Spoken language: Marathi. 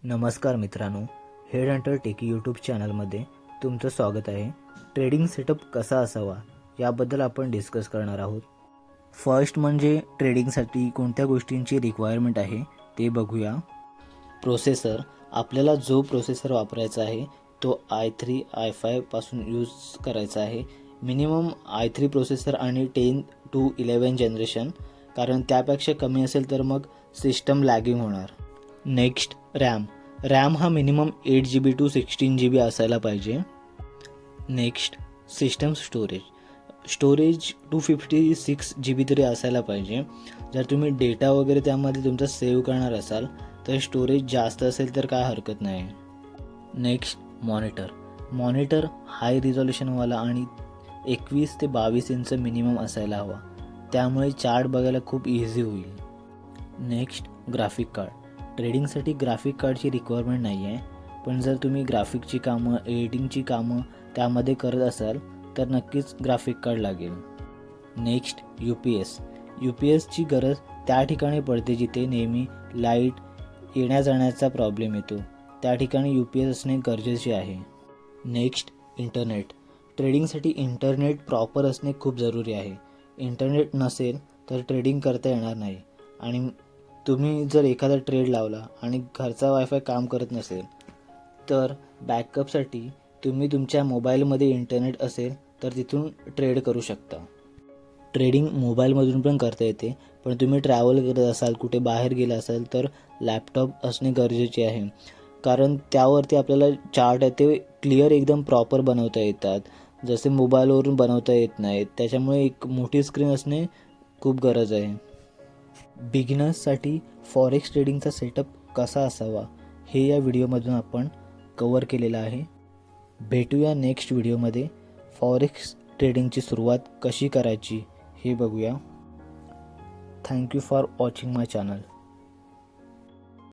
नमस्कार मित्रांनो, हेड हंटर टेकी यूट्यूब चॅनलमध्ये तुमचं स्वागत आहे. ट्रेडिंग सेटअप कसा असावा याबद्दल आपण डिस्कस करणार आहोत. फर्स्ट म्हणजे ट्रेडिंगसाठी कोणत्या गोष्टींची रिक्वायरमेंट आहे ते बघूया. प्रोसेसर, आपल्याला जो प्रोसेसर वापरायचा आहे तो i3 i5 पासून यूज करायचा आहे. मिनिमम i3 प्रोसेसर आणि 10 to 11 जनरेशन, कारण त्यापेक्षा कमी असेल तर मग सिस्टम लॅगिंग होणार. नेक्स्ट रॅम हा मिनिमम 8 GB to 16 GB असायला पाहिजे. नेक्स्ट सिस्टम स्टोरेज 256 GB तरी असायला पाहिजे. जर तुम्ही डेटा वगैरे त्यामध्ये तुमचा सेव्ह करणार असाल तर स्टोरेज जास्त असेल तर काय हरकत नाही. नेक्स्ट मॉनिटर हाय रिझॉल्युशनवाला आणि 21 ते 22 इंच मिनिमम असायला हवा, त्यामुळे चार्ट बघायला खूप इझी होईल. Next graphic card. ट्रेडिंगसाठी ग्राफिक कार्डची रिक्वायरमेंट नाही आहे, पण जर तुम्ही ग्राफिकची कामं, एडिटिंगची कामं त्यामध्ये करत असाल तर नक्कीच ग्राफिक कार्ड लागेल. नेक्स्ट यू पी एसची गरज त्या ठिकाणी पडते जिथे नेहमी लाईट येण्या जाण्याचा प्रॉब्लेम येतो, त्या ठिकाणी यू पी एस असणे गरजेचे आहे. Next internet. ट्रेडिंगसाठी इंटरनेट प्रॉपर असणे खूप जरुरी आहे. इंटरनेट नसेल तर ट्रेडिंग करता येणार नाही. आणि तुम्ही जर एखादा ट्रेड लावला आणि घरचा वायफाय काम करत नसेल तर बॅकअपसाठी तुम्ही तुमच्या मोबाईलमध्ये इंटरनेट असेल तर तिथून ट्रेड करू शकता. ट्रेडिंग मोबाईलमधून पण करता येते, पण तुम्ही ट्रॅव्हल करत असाल, कुठे बाहेर गेला असाल तर लॅपटॉप असणे गरजेचे आहे, कारण त्यावरती आपल्याला चार्ट आहे ते क्लिअर एकदम प्रॉपर बनवता येतात, जसे मोबाईलवरून बनवता येत नाहीत. त्याच्यामुळे एक मोठी स्क्रीन असणे खूप गरज आहे. बिगिनर्ससाठी फॉरेक्स ट्रेडिंगचा सेटअप कसा असावा हे या व्हिडिओमधून आपण कवर केलेलं आहे. भेटूया नेक्स्ट व्हिडिओमध्ये. फॉरेक्स ट्रेडिंगची सुरुवात कशी करायची हे बघूया. Thank you for watching my channel.